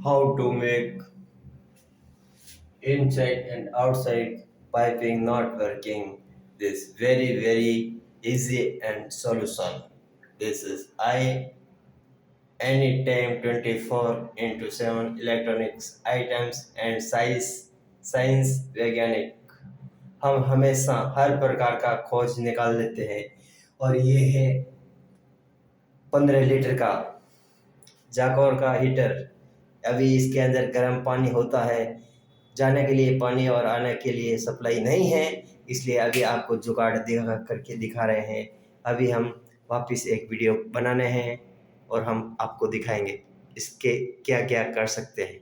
How to make inside and outside piping not working. This very easy and solution. This is I anytime 24 into 7 electronics items and science वैज्ञानिक हम हमेशा हर प्रकार का खोज निकाल लेते हैं। और ये है 15 लीटर का जाकोर का हीटर। अभी इसके अंदर गर्म पानी होता है, जाने के लिए पानी और आने के लिए सप्लाई नहीं है, इसलिए अभी आपको जुगाड़ करके दिखा रहे हैं। अभी हम वापस एक वीडियो बनाने हैं और हम आपको दिखाएंगे इसके क्या क्या कर सकते हैं।